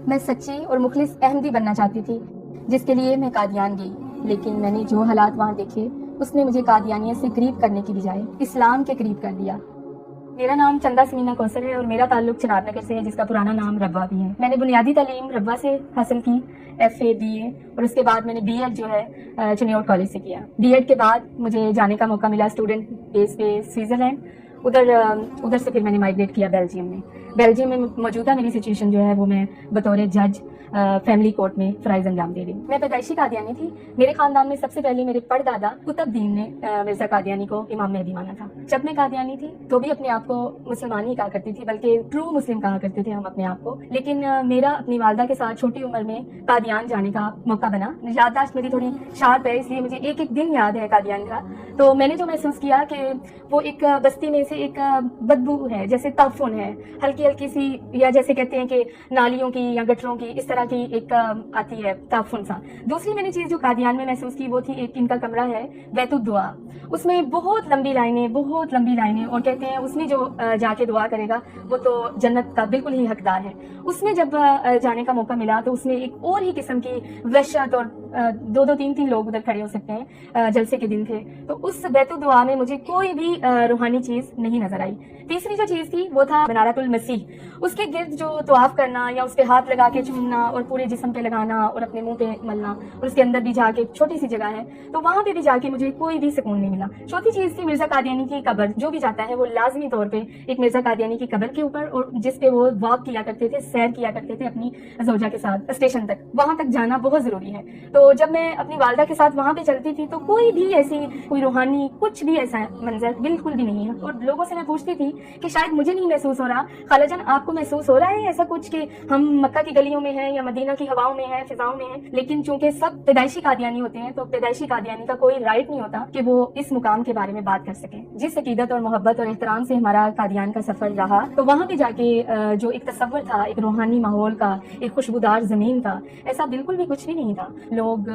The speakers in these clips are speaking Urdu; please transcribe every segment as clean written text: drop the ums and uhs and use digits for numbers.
میں سچی اور مخلص احمدی بننا چاہتی تھی، جس کے لیے میں قادیان گئی، لیکن میں نے جو حالات وہاں دیکھے اس نے مجھے قادیانیت سے قریب کرنے کی بجائے اسلام کے قریب کر دیا۔ میرا نام چندہ سمینا کوثر ہے اور میرا تعلق چناب نگر سے ہے، جس کا پرانا نام ربوہ بھی ہے۔ میں نے بنیادی تعلیم ربوہ سے حاصل کی، FA BA، اور اس کے بعد میں نے BEd جو ہے چنیوٹ کالج سے کیا۔ BEd کے بعد مجھے جانے کا موقع ملا اسٹوڈنٹ بیس پہ سوئٹزرلینڈ، ادھر سے پھر میں نے مائگریٹ کیا بیلجیم میں۔ بیلجیم میں موجودہ میری سچویشن جو ہے وہ میں بطور جج فیملی کورٹ میں فرائض انجام دے رہی ہوں۔ میں پیدائشی قادیانی تھی۔ میرے خاندان میں سب سے پہلے میرے پردادا قطب دین نے مرزا قادیانی کو امام مہدی مانا تھا۔ جب میں قادیانی تھی تو بھی اپنے آپ کو مسلمان ہی کہا کرتی تھی، بلکہ ٹرو مسلم کہا کرتے تھے ہم اپنے آپ کو، لیکن میرا اپنی والدہ کے ساتھ چھوٹی عمر میں قادیان جانے کا موقع بنا۔ یادداشت میری تھوڑی شارپ ہے، اس لیے مجھے ایک ایک دن یاد ہے قادیان کا۔ تو میں نے جو محسوس کیا کہ وہ ایک بستی میں سے ایک بدبو ہے، جیسے تعفن ہے، ہلکی ہلکی سی، یا جیسے کہتے ہیں کہ نالیوں کی یا گٹروں کی اس طرح کی ایک آتی ہے تعفن سا۔ دوسری میں نے چیز جو قادیان میں محسوس کی وہ تھی ایک ان کا کمرہ ہے بیت الدعا، اس میں بہت لمبی لائنیں، اور کہتے ہیں اس میں جو جا کے دعا کرے گا وہ تو جنت کا بالکل ہی حقدار ہے۔ اس میں جب جانے کا موقع ملا تو اس میں ایک اور ہی قسم کی وحشت، اور دو تین لوگ ادھر کھڑے ہو سکتے ہیں، جلسے کے دن تھے، تو اس بیت الدعا میں مجھے کوئی بھی روحانی چیز نہیں نظر آئی۔ تیسری جو چیز تھی وہ تھا منارۃ المسیح، اس کے گرد جو طواف کرنا یا اس پہ ہاتھ لگا کے چومنا اور پورے جسم پہ لگانا اور اپنے منہ پہ ملنا، اور اس کے اندر بھی جا کے چھوٹی سی جگہ ہے تو وہاں پہ بھی جا کے مجھے کوئی بھی سکون نہیں ملا۔ چوتھی چیز تھی مرزا قادیانی کی قبر، جو بھی جاتا ہے وہ لازمی طور پہ ایک مرزا قادیانی کی قبر کے اوپر، اور جس پہ وہ واک کیا کرتے تھے، سیر کیا کرتے تھے اپنی زوجہ کے ساتھ اسٹیشن تک، وہاں تک جانا بہت ضروری ہے۔ تو جب میں اپنی والدہ کے ساتھ وہاں پہ چلتی تھی تو کوئی بھی ایسی کوئی روحانی کچھ بھی ایسا منظر بالکل بھی نہیں ہے، اور لوگوں سے میں پوچھتی تھی کہ شاید مجھے نہیں محسوس ہو رہا، خالہ جان آپ کو محسوس ہو رہا ہے ایسا کچھ کہ ہم مکہ کی گلیوں میں ہیں یا مدینہ کی ہواؤں میں ہیں، فضاؤں میں ہیں؟ لیکن چونکہ سب پیدائشی قادیانی ہوتے ہیں تو پیدائشی قادیانی کا کوئی رائٹ نہیں ہوتا کہ وہ اس مقام کے بارے میں بات کر سکے۔ جس عقیدت اور محبت اور احترام سے ہمارا قادیان کا سفر رہا، تو وہاں پہ جا کے جو ایک تصور تھا ایک روحانی ماحول کا، ایک خوشبودار زمین کا، ایسا بالکل بھی کچھ بھی نہیں تھا۔ لوگ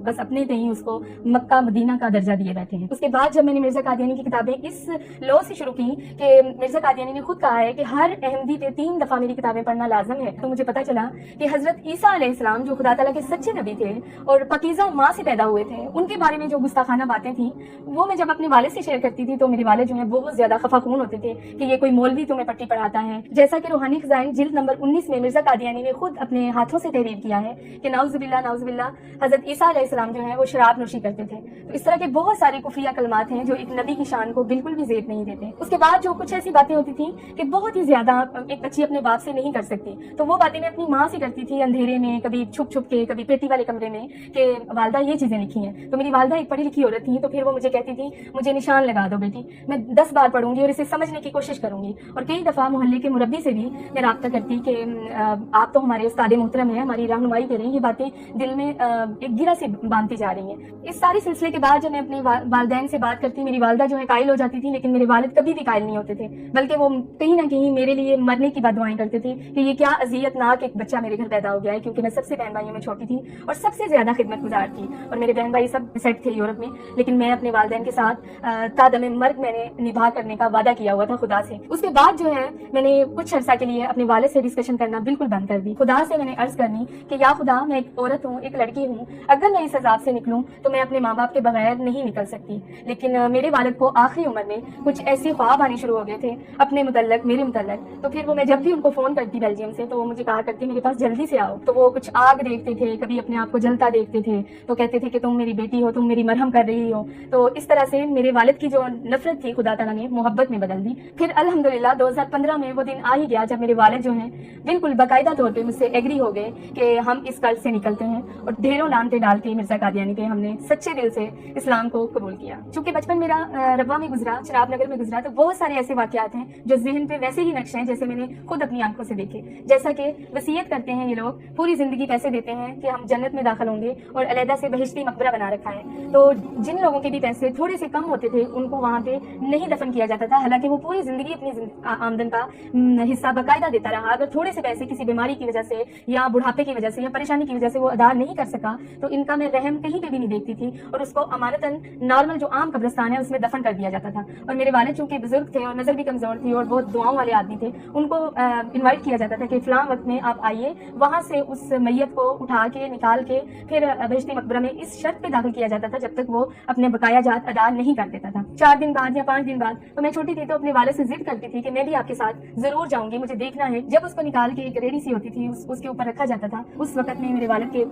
بس اپنے تئیں اس کو مکہ مدینہ کا درجہ دیے بیٹھے ہیں۔ اس کے بعد جب میں نے مرزا قادیانی کی کتابیں اس لو سے شروع کی کہ مرزا قادیانی نے خود کہا ہے کہ ہر احمدی پہ 3 دفعہ میری کتابیں پڑھنا لازم ہے، تو مجھے پتا چلا کہ حضرت عیسیٰ علیہ السلام جو خدا تعالیٰ کے سچے نبی تھے اور پاکیزہ ماں سے پیدا ہوئے تھے، ان کے بارے میں جو گستاخانہ باتیں تھیں وہ میں جب اپنے والد سے شیئر کرتی تھی تو میرے والد جو ہیں بہت زیادہ خفا خون ہوتے تھے کہ یہ کوئی مولوی تمہیں پٹی پڑھاتا ہے۔ جیسا کہ روحانی خزائن جلد نمبر 19 میں مرزا قادیانی نے خود اپنے ہاتھوں سے تحریر کیا ہے کہ نعوذ باللہ حضرت عیسیٰ علیہ السلام جو ہیں وہ شراب نوشی کرتے تھے۔ تو اس طرح کے بہت سارے کفریہ کلمات ہیں جو ایک نبی کی شان کو بالکل بھی زیب نہیں دیتے۔ اس کے بعد جو کچھ ایسی باتیں ہوتی تھیں کہ بہت ہی زیادہ ایک بچی اپنے باپ سے نہیں کر سکتی، تو وہ باتیں میں اپنی ماں سے کرتی تھی اندھیرے میں، کبھی چھپ چھپ کے، کبھی پیٹی والے کمرے میں، کہ والدہ یہ چیزیں لکھی ہیں۔ تو میری والدہ ایک پڑھی لکھی عورت تھی، تو پھر وہ مجھے کہتی تھی مجھے نشان لگا دو بیٹی، میں 10 بار پڑھوں گی اور اسے سمجھنے کی کوشش کروں گی۔ اور کئی دفعہ محلے کے مربی سے بھی میں رابطہ کرتی کہ آپ تو ہمارے استاد محترم ہیں، ہماری رہنمائی کریں، یہ باتیں دل میں ایک گرہ سے باندھتی جا رہی ہیں۔ اس سارے سلسلے کے بعد جب میں اپنے والدین سے بات کرتی، میری والدہ جو ہے قائل ہو جاتی تھی، لیکن میرے والد کبھی بھی قائل نہیں ہوتے تھے، بلکہ وہ کہیں نہ کہیں میرے لیے مرنے کی بد دعائیں کرتے تھے کہ یہ کیا اذیت ناک ایک بچہ میرے گھر پیدا ہو گیا ہے، کیونکہ میں سب سے بہن بھائیوں میں چھوٹی تھی اور سب سے زیادہ خدمت گزار تھی، اور میرے بہن بھائی سب سیٹ تھے یورپ میں، لیکن میں اپنے والدین کے ساتھ تا دم مرگ میں نے نبھا کرنے کا وعدہ کیا ہوا تھا خدا سے۔ اس کے بعد جو ہے میں نے کچھ عرصہ کے لیے اپنے والد سے ڈسکشن کرنا بالکل بند کر دی۔ خدا سے میں نے عرض کرنی کہ یا خدا میں ایک عورت ہوں، ایک لڑکی ہوں، اگر میں اس عذاب سے نکلوں تو میں اپنے ماں باپ کے بغیر نہیں نکل سکتی۔ لیکن میرے والد کو آخری عمر میں کچھ ایسے خواب آنے شروع ہو گئے تھے اپنے متعلق، میرے متعلق، تو پھر وہ میں جب بھی ان کو فون کرتی بیلجیم سے تو وہ مجھے کہا کرتی میرے پاس جلدی سے آؤ۔ تو وہ کچھ آگ دیکھتے تھے، کبھی اپنے آپ کو جلتا دیکھتے تھے، تو کہتے تھے کہ تم میری بیٹی ہو، تم میری مرہم کر رہی ہو۔ تو اس طرح سے میرے والد کی جو نفرت تھی خدا تعالیٰ نے محبت میں بدل دی۔ پھر الحمدللہ 2015 میں وہ دن آ ہی گیا جب میرے والد جو ہیں بالکل باقاعدہ طور پہ مجھ سے ایگری ہو گئے کہ ہم اس قرض سے نکلتے ہیں، اور ڈھیروں لانتے ڈال کے مرزا قادیانی پہ ہم نے سچے دل سے اسلام کو قبول کیا۔ چونکہ بچپن میرا ربوہ میں گزرا، چناب نگر میں گزرا، تو بہت سارے ایسے واقعات ہیں جو ذہن پہ ویسے ہی نقش ہیں جیسے میں نے خود اپنی آنکھوں سے دیکھے۔ جیسا کہ وصیت کرتے ہیں یہ لوگ، پوری زندگی پیسے دیتے ہیں کہ ہم جنت میں داخل ہوں گے، اور علیحدہ سے بہشتی مقبرہ بنا رکھا ہے۔ تو جن لوگوں کے بھی پیسے تھوڑے سے کم ہوتے تھے ان کو وہاں پہ نہیں دفن کیا جاتا تھا، حالانکہ وہ پوری زندگی اپنی آمدن کا حصہ باقاعدہ دیتا رہا۔ اگر تھوڑے سے پیسے کسی بیماری کی وجہ سے یا بڑھاپے کی وجہ سے یا پریشانی کی وجہ سے وہ ادا نہیں کر سکا تو ان کا میں رحم کہیں پہ بھی نہیں دیکھتی تھی، اور اس کو امانتاً نارمل جو عام قبرستان ہے اس میں دفن کر دیا جاتا تھا۔ اور میرے والد چونکہ بزرگ تھے اور نظر بھی کمزور تھی اور بہت دعاؤں والے آدمی تھے، ان کو کو انوائٹ کیا جاتا تھا کہ فلاں وقت میں آپ آئیے، وہاں سے اس میت کو اٹھا کے نکال کے پھر بہشتی مقبرہ میں اس شرط پہ داخل کیا جاتا تھا جب تک وہ اپنے بقایا جات ادا نہیں کر دیتا تھا۔ 4 دن بعد یا 5 دن بعد، تو میں چھوٹی تھی تو اپنے والد سے ضد کرتی تھی کہ میں بھی آپ کے ساتھ ضرور جاؤں گی، مجھے دیکھنا ہے۔ جب اس کو نکال کے ایک ریڑھی سی ہوتی تھی اس کے اوپر رکھا جاتا تھا، اس وقت میں میرے والد کے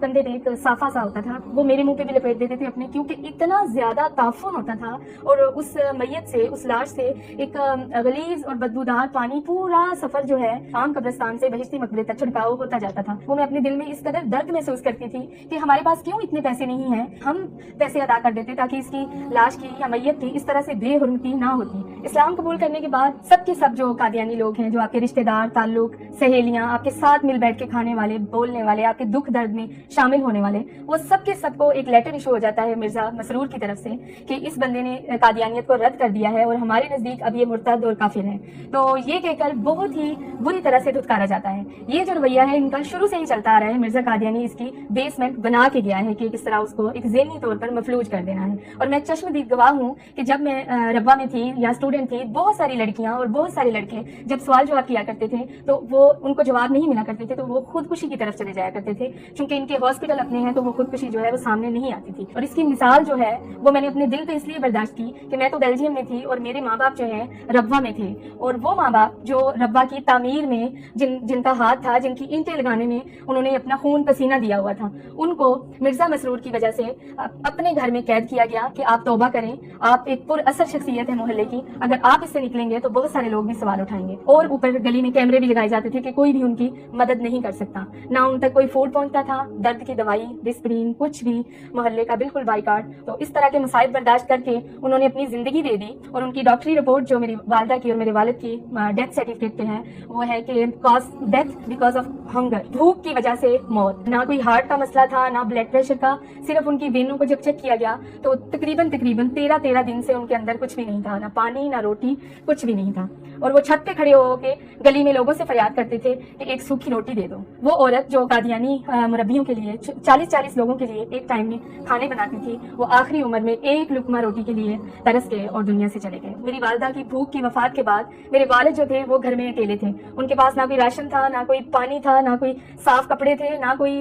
کندھے پہ ایک صافہ سا ہوتا تھا، وہ میرے منہ پہ بھی لپیٹ دیتے تھے اپنے، کیونکہ اتنا زیادہ تعفن ہوتا تھا اور اس میت سے، اس لاش سے ایک غلیظ اور بدبودار پانی پورا سفر جو ہے عام قبرستان سے بہشتی مقبرے تک چھڑکاؤ ہوتا جاتا تھا۔ وہ میں اپنے دل میں اس قدر درد محسوس کرتی تھی کہ ہمارے پاس کیوں اتنے پیسے نہیں ہیں، ہم پیسے ادا کر دیتے تاکہ اس کی لاش کی یا میت کی اس طرح سے بے حرمتی نہ ہوتی۔ اسلام قبول کرنے کے بعد سب کے سب جو قادیانی لوگ ہیں، جو آپ کے رشتہ دار، تعلق، سہیلیاں، آپ کے ساتھ مل بیٹھ کے کھانے والے، بولنے والے، آپ کے دکھ درد میں شامل ہونے والے، وہ سب کے سب کو ایک لیٹر ایشو ہو جاتا ہے مرزا مسرور کی طرف سے کہ اس بندے نے قادیانیت کو رد کر دیا ہے اور ہمارے نزدیک اب یہ مرتد اور کافر ہے۔ تو یہ کہہ کر بہت ہی بری طرح سے دھتکارا جاتا ہے۔ یہ جو رویہ ہے ان کا شروع سے ہی چلتا آ رہا ہے، مرزا قادیانی اس کی بیسمنٹ بنا کے گیا ہے کہ کس طرح اس کو ایک ذہنی طور پر مفلوج کر دینا ہے۔ اور میں چشمدید گواہ ہوں کہ جب میں ربوہ میں تھی یا اسٹوڈنٹ تھی، بہت ساری لڑکیاں اور بہت سارے لڑکے جب سوال جواب کیا کرتے تھے تو وہ ان کو جواب نہیں ملا کرتے تھے تو وہ خودکشی کی طرف چلے جایا کرتے تھے، چونکہ ان کے ہاسپٹل اپنے ہیں تو وہ خودکشی جو ہے وہ سامنے نہیں آتی تھی۔ اور اس کی مثال جو ہے وہ میں نے اپنے دل پہ اس لیے برداشت کی کہ میں تو بیلجیم میں تھی اور میرے ماں باپ جو ہیں ربوہ میں تھے، اور وہ ماں باپ جو ربوہ کی تعمیر میں جن کا ہاتھ تھا، جن کی اینٹیں لگانے میں انہوں نے اپنا خون پسینہ دیا ہوا تھا، ان کو مرزا مسرور کی وجہ سے اپنے گھر میں قید کیا گیا کہ آپ توبہ کریں، آپ ایک پر اثر شخصیت ہے محلے کی، اگر آپ اس سے نکلیں گے تو بہت سارے لوگ بھی سوال اٹھائیں گے۔ اور اوپر گلی میں کیمرے بھی لگائے جاتے تھے کہ کوئی بھی ان کی مدد نہیں کر سکتا، نہ ان تک کوئی فوڈ پہنچتا تھا، درد کی دوائی، ڈسپرین، کچھ بھی، محلے کا بالکل بائیکاٹ۔ تو اس طرح کے مصائب برداشت کر کے انہوں نے اپنی زندگی دے دی، اور ان کی ڈاکٹری رپورٹ جو میری والدہ کی اور میرے والد کی ڈیتھ سرٹیفکیٹ پہ ہے وہ ہے کہ ڈیتھ بیکاز آف ہنگر، بھوک کی وجہ سے موت۔ نہ کوئی ہارٹ کا مسئلہ تھا، نہ بلڈ پریشر کا، صرف ان کی وینوں کو جب چیک کیا گیا تو تقریباً 13 دن سے ان کے اندر کچھ بھی نہیں تھا، نہ پانی نہ روٹی، کچھ بھی نہیں تھا۔ اور وہ چھت پہ کھڑے ہو کے گلی میں لوگوں سے فریاد کرتے تھے کہ ایک سوکھی روٹی دے دو۔ وہ عورت جو قادیانی مربیوں کے لیے 40 لوگوں کے لیے ایک ٹائم میں کھانے بناتی تھی، وہ آخری عمر میں ایک لقمہ روٹی کے لیے ترس گئے اور دنیا سے چلے گئے۔ میری والدہ کی بھوک کی وفات کے بعد میرے والد جو تھے وہ گھر میں اکیلے تھے، ان کے پاس نہ کوئی راشن تھا، نہ کوئی پانی تھا، نہ کوئی صاف کپڑے تھے، نہ کوئی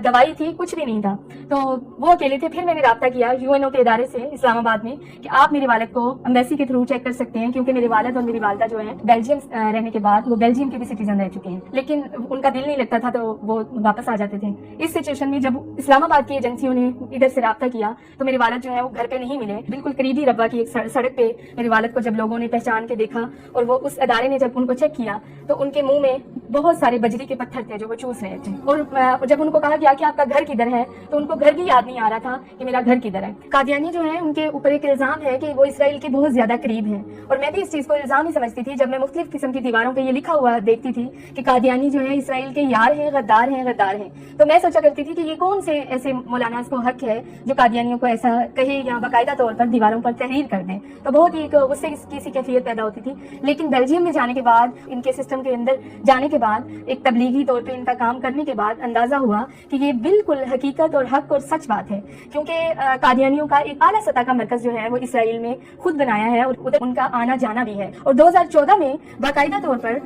دوائی تھی، کچھ بھی نہیں تھا۔ تو وہ اکیلے تھے۔ پھر میں نے رابطہ کیا UNO کے ادارے سے اسلام آباد میں کہ آپ میرے والد کو ایمبیسی کے تھرو چیک کر سکتے ہیں، کیونکہ میرے والد اور میری والدہ جو ہیں بیلجیم رہنے کے بعد وہ بیلجیم کے بھی سٹیزن رہ چکے ہیں، لیکن ان کا دل نہیں لگتا تھا تو وہ واپس آ جاتے تھے۔ اس سچویشن میں جب اسلام آباد کی ایجنسیوں نے ادھر سے رابطہ کیا تو میرے والد جو ہے وہ گھر پہ نہیں ملے۔ بالکل قریبی ربوہ کی ایک سڑک پہ میرے والد کو جب لوگوں نے پہچان کے دیکھا اور وہ اس ادارے نے جب ان کو چیک کیا تو ان کے منہ میں بہت سارے بجری کے پتھر تھے جو وہ چوس رہے تھے، اور جب ان کو کہا گیا کہ آپ کا گھر کدھر ہے تو ان کو گھر بھی یاد نہیں آ رہا تھا کہ میرا گھر کدھر ہے۔ قادیانی جو ہے ان کے اوپر ایک الزام ہے کہ وہ اسرائیل کے بہت زیادہ قریب ہیں، اور میں بھی اس چیز کو الزام ہی سمجھتی تھی جب میں مختلف قسم کی دیواروں پہ یہ لکھا ہوا دیکھتی تھی کہ قادیانی جو ہے اسرائیل کے یار ہیں، غدار ہیں، غدار ہیں، تو میں سوچا کرتی تھی کہ یہ کون سے ایسے مولانا کو حق ہے جو قادیانیوں کو ایسا کہے یا باقاعدہ طور پر دیواروں پر تحریر کر دیں۔ تو بہت ہی اس سے کسی کیفیت پیدا ہوتی تھی۔ لیکن بیلجیم میں جانے کے بعد، ان کے سسٹم کے اندر جانے کے بعد، ایک تبلیغی طور پہ ان کا کام کرنے کے بعد اندازہ ہوا کہ یہ بالکل حقیقت اور حق اور سچ بات ہے، کیونکہ قادیانیوں کا ایک اعلیٰ سطح کا مرکز جو ہے وہ اسرائیل میں خود بنایا ہے اور ادھر ان کا آنا جانا بھی ہے۔ اور 2014 میں باقاعدہ طور پر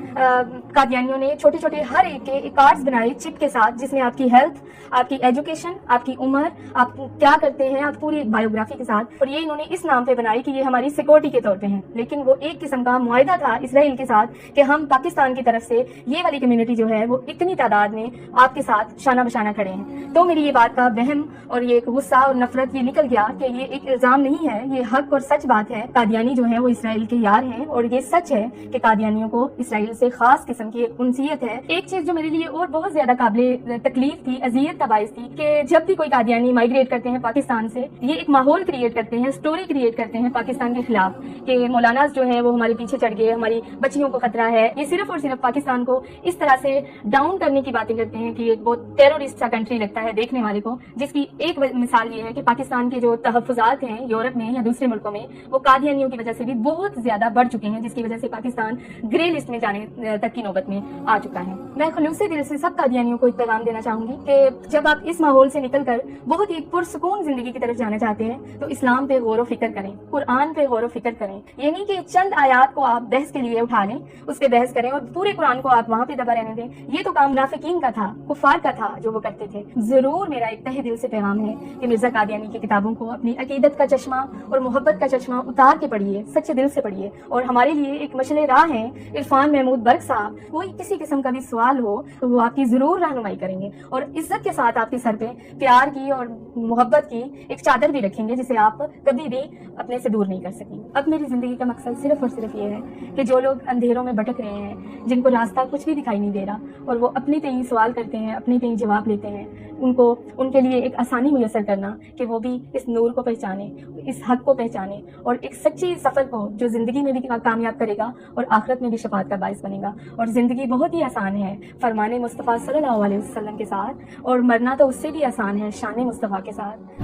قادیانیوں نے چھوٹے چھوٹے ہر ایک کے کارڈز بنائے چپ کے ساتھ، جس میں آپ کی ہیلتھ، آپ کی ایجوکیشن، آپ کی عمر، آپ کیا کرتے ہیں، آپ پوری بایوگرافی کے ساتھ، اور یہ انہوں نے اس نام پہ بنائی کہ یہ ہماری سیکورٹی کے طور پہ ہیں۔ لیکن وہ ایک قسم کا معاہدہ تھا اسرائیل کے ساتھ کہ ہم پاکستان کی طرف سے یہ والی کمیونٹی جو ہے وہ اتنی تعداد میں آپ کے ساتھ شانہ بشانہ کھڑے ہیں۔ تو میری یہ بات کا وہم اور یہ ایک غصہ اور نفرت یہ نکل گیا کہ یہ ایک الزام نہیں ہے، یہ حق اور سچ بات ہے۔ قادیانی جو ہے وہ اسرائیل کے یار ہیں، اور یہ سچ ہے کہ قادیانیوں کو اسرائیل سے خاص قسم کی ایک انسیت ہے۔ ایک چیز جو میرے لیے اور بہت زیادہ قابل تکلیف تھی، اذیت کا باعث تھی، کہ جب بھی کوئی قادیانی مائگریٹ کرتے ہیں پاکستان سے، یہ ایک ماحول کریٹ کرتے ہیں، سٹوری کریٹ کرتے ہیں پاکستان کے خلاف کہ مولانا جو ہے وہ ہمارے پیچھے چڑھ گئے، ہماری بچیوں کو خطرہ ہے۔ یہ صرف اور صرف پاکستان کو اس طرح سے ڈاؤن کرنے کی باتیں کرتے ہیں کہ ایک بہت ٹیرورسٹ سا کنٹری لگتا ہے دیکھنے والے کو، جس کی ایک مثال یہ ہے کہ پاکستان کے جو تحفظات ہیں یورپ میں یا دوسرے ملکوں میں وہ قادیانیوں کی وجہ سے بھی بہت زیادہ بڑھ چکے ہیں، جس کی وجہ سے پاکستان گرے لسٹ میں جانے تک کی نوبت میں آ چکا ہے۔ میں خلوص دل سے سب قادیانیوں کو ایک پیغام دینا چاہوں گی کہ جب آپ اس ماحول سے نکل کر بہت ہی پرسکون زندگی کی طرف جانا چاہتے ہیں تو اسلام پہ غور و فکر کریں، قرآن پہ غور و فکر کریں۔ یہ نہیں کہ چند آیات کو آپ بحث کے لیے اٹھا لیں، اس پہ بحث کریں اور پورے قرآن کو آپ وہاں پہ دبا رہنے دیں۔ یہ تو کام منافقین کا تھا، کفار کا تھا جو وہ کرتے تھے۔ ضرور میرا ایک تہہ دل سے پیغام ہے کہ مرزا قادیانی کی کتابوں کو اپنی عقیدت کا چشمہ اور محبت کا چشمہ اتار کے پڑھیے، سچے دل سے پڑھیے، اور ہمارے لیے ایک مشعل راہ ہے عرفان محمود برق صاحب۔ کوئی کسی قسم کا بھی سوال ہو تو وہ آپ کی ضرور رہنمائی کریں گے اور عزت کے ساتھ آپ کے سر پہ پیار کی اور محبت کی ایک چادر بھی رکھیں گے جسے آپ کبھی بھی اپنے سے دور نہیں کر سکیں۔ اب میری زندگی کا مقصد صرف اور صرف یہ ہے کہ جو لوگ اندھیروں میں بھٹک رہے ہیں، جن کو راستہ کچھ بھی دکھائی نہیں دے رہا اور وہ اپنے تئیں سوال کرتے ہیں، اپنے تئیں جواب لیتے ہیں، ان کے لیے ایک آسانی میسر کرنا کہ وہ بھی اس نور کو پہچانیں، اس حق کو پہچانیں اور ایک سچی سفر کو جو زندگی میں بھی کامیاب کرے گا اور آخرت میں بھی شفاعت کا باعث بنے گا۔ اور زندگی بہت ہی آسان ہے فرمان مصطفیٰ صلی اللہ علیہ وسلم کے ساتھ، اور مرنا تو اس سے بھی آسان ہے شان مصطفیٰ کے ساتھ۔